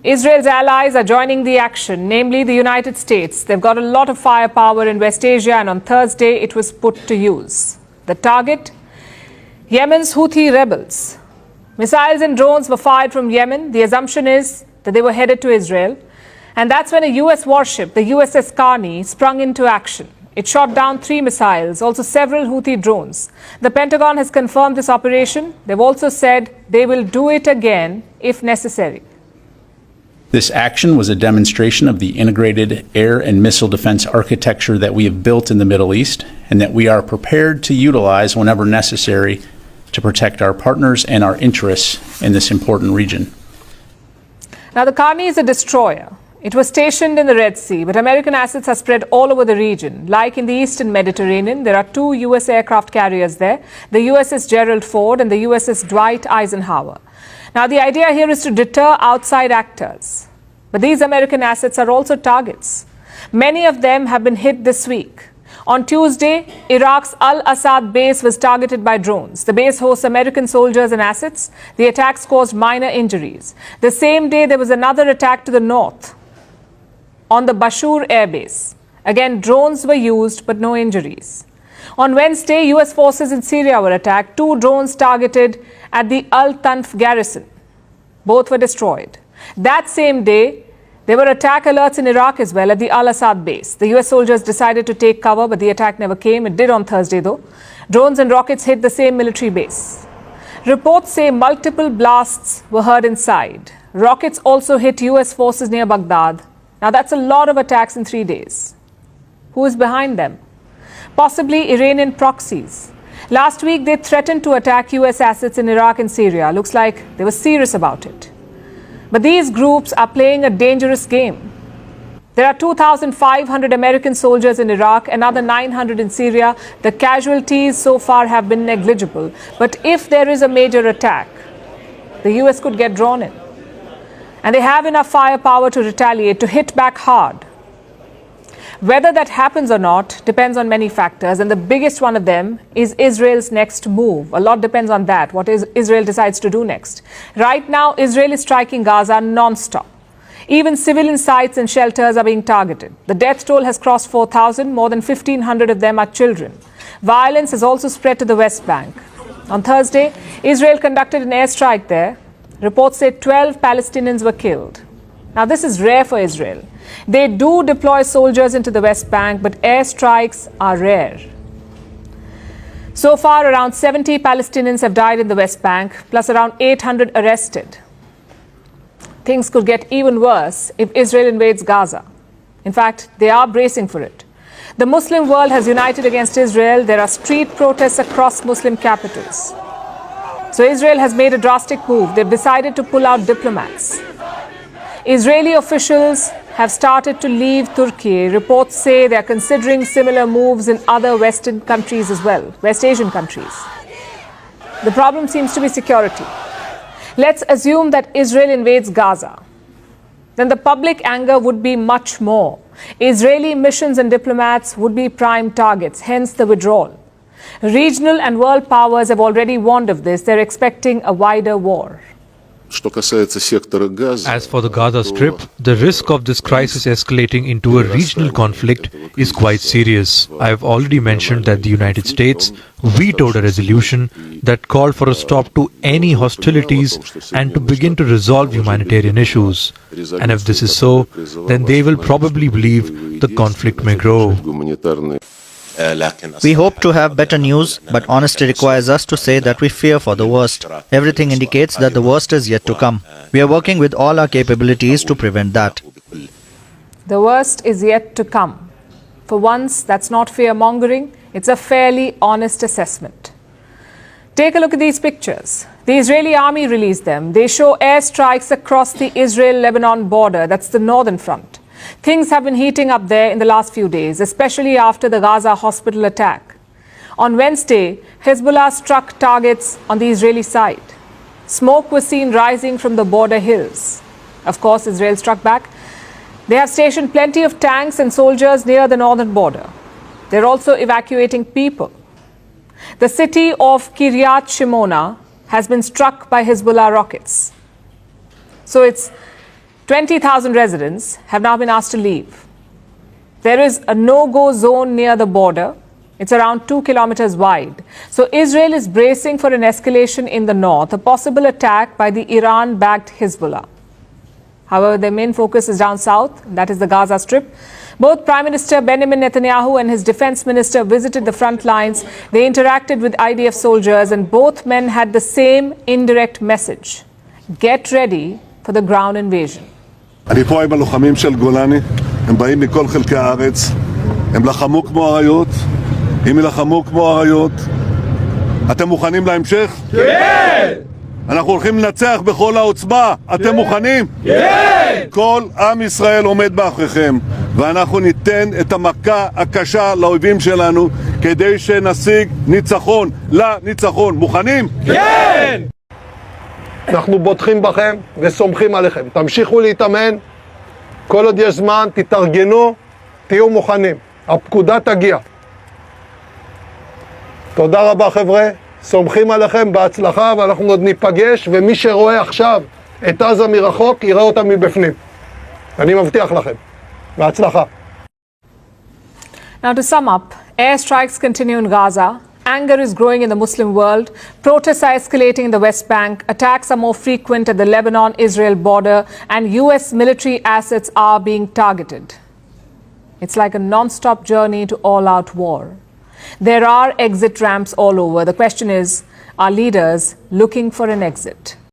Israel's allies are joining the action, namely the United States. They've got a lot of firepower in West Asia, and on Thursday it was put to use. The target? Yemen's Houthi rebels. Missiles and drones were fired from Yemen. The assumption is that they were headed to Israel. And that's when a US warship, the USS Carney, sprung into action. It shot down 3 missiles, also several Houthi drones. The Pentagon has confirmed this operation. They've also said they will do it again if necessary. This action was a demonstration of the integrated air and missile defense architecture that we have built in the Middle East and that we are prepared to utilize whenever necessary to protect our partners and our interests in this important region. Now, the Carney is a destroyer. It was stationed in the Red Sea, but American assets are spread all over the region. Like in the Eastern Mediterranean, there are 2 U.S. aircraft carriers there, the USS Gerald Ford and the USS Dwight Eisenhower. Now, the idea here is to deter outside actors. But these American assets are also targets. Many of them have been hit this week. On Tuesday, Iraq's Al-Assad base was targeted by drones. The base hosts American soldiers and assets. The attacks caused minor injuries. The same day, there was another attack to the north on the Bashur air base. Again, drones were used, but no injuries. On Wednesday, U.S. forces in Syria were attacked. 2 drones targeted at the Al-Tanf garrison. Both were destroyed. That same day, there were attack alerts in Iraq as well at the Al-Assad base. The U.S. soldiers decided to take cover, but the attack never came. It did on Thursday, though. Drones and rockets hit the same military base. Reports say multiple blasts were heard inside. Rockets also hit U.S. forces near Baghdad. Now, that's a lot of attacks in 3 days. Who is behind them? Possibly Iranian proxies. Last week, they threatened to attack U.S. assets in Iraq and Syria. Looks like they were serious about it. But these groups are playing a dangerous game. There are 2,500 American soldiers in Iraq, another 900 in Syria. The casualties so far have been negligible. But if there is a major attack, the U.S. could get drawn in. And they have enough firepower to retaliate, to hit back hard. Whether that happens or not depends on many factors, and the biggest one of them is Israel's next move. A lot depends on that, what Israel decides to do next. Right now, Israel is striking Gaza non-stop. Even civilian sites and shelters are being targeted. The death toll has crossed 4,000. More than 1,500 of them are children. Violence has also spread to the West Bank. On Thursday, Israel conducted an airstrike there. Reports say 12 Palestinians were killed. Now, this is rare for Israel. They do deploy soldiers into the West Bank, but airstrikes are rare. So far, around 70 Palestinians have died in the West Bank, plus around 800 arrested. Things could get even worse if Israel invades Gaza. In fact, they are bracing for it. The Muslim world has united against Israel. There are street protests across Muslim capitals. So Israel has made a drastic move. They've decided to pull out diplomats. Israeli officials have started to leave Turkey. Reports say they are considering similar moves in other Western countries as well, West Asian countries. The problem seems to be security. Let's assume that Israel invades Gaza. Then the public anger would be much more. Israeli missions and diplomats would be prime targets, hence the withdrawal. Regional and world powers have already warned of this. They're expecting a wider war. As for the Gaza Strip, the risk of this crisis escalating into a regional conflict is quite serious. I have already mentioned that the United States vetoed a resolution that called for a stop to any hostilities and to begin to resolve humanitarian issues. And if this is so, then they will probably believe the conflict may grow. We hope to have better news, but honesty requires us to say that we fear for the worst. Everything indicates that the worst is yet to come. We are working with all our capabilities to prevent that. The worst is yet to come. For once, that's not fear-mongering. It's a fairly honest assessment. Take a look at these pictures. The Israeli army released them. They show airstrikes across the Israel-Lebanon border. That's the northern front. Things have been heating up there in the last few days, especially after the Gaza hospital attack. On Wednesday, Hezbollah struck targets on the Israeli side. Smoke was seen rising from the border hills. Of course, Israel struck back. They have stationed plenty of tanks and soldiers near the northern border. They're also evacuating people. The city of Kiryat Shimona has been struck by Hezbollah rockets. So it's 20,000 residents have now been asked to leave. There is a no-go zone near the border. It's around 2 kilometers wide. So Israel is bracing for an escalation in the north, a possible attack by the Iran-backed Hezbollah. However, their main focus is down south, that is the Gaza Strip. Both Prime Minister Benjamin Netanyahu and his defense minister visited the front lines. They interacted with IDF soldiers, and both men had the same indirect message: get ready for the ground invasion. אני פה עם הלוחמים של גולני, הם באים מכל חלקי הארץ, הם לחמו כמו אריות, אם ילחמו כמו אריות, אתם מוכנים להמשך? כן! אנחנו הולכים לנצח בכל העוצמה, אתם מוכנים? כן! כל עם ישראל עומד מאחוריכם, ואנחנו ניתן את המכה הקשה לאויבים שלנו, כדי שנשיג ניצחון לניצחון. מוכנים? כן! אנחנו בוטחים בכם וסומכים עליכם. תמשיכו להתאמן, כל עוד יש זמן, תתארגנו, תהיו מוכנים. הפקודה תגיע. תודה רבה חבר'ה, סומכים עליכם, בהצלחה, ואנחנו עוד ניפגש, ומי שרואה עכשיו את עזה מרחוק, יראה אותה מבפנים. אני מבטיח לכם. בהצלחה. Now to sum up, airstrikes continue in Gaza. Anger is growing in the Muslim world. Protests are escalating in the West Bank. Attacks are more frequent at the Lebanon-Israel border. And US military assets are being targeted. It's like a non-stop journey to all-out war. There are exit ramps all over. The question is, are leaders looking for an exit?